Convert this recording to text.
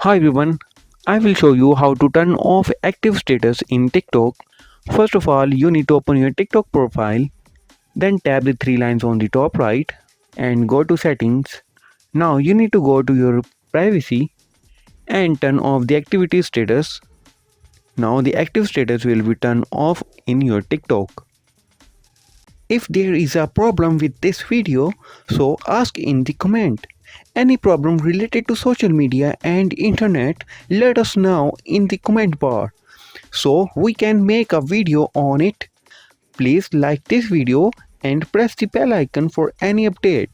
Hi everyone, I will show you how to turn off active status in TikTok. First of all, you need to open your TikTok profile, then tap the three lines on the top right and go to settings. Now you need to go to your privacy and turn off the activity status. Now the active status will be turned off in your TikTok. If there is a problem with this video, so ask in the comment. Any problem related to social media and internet, let us know in the comment bar so we can make a video on it. Please like this video and press the bell icon for any update.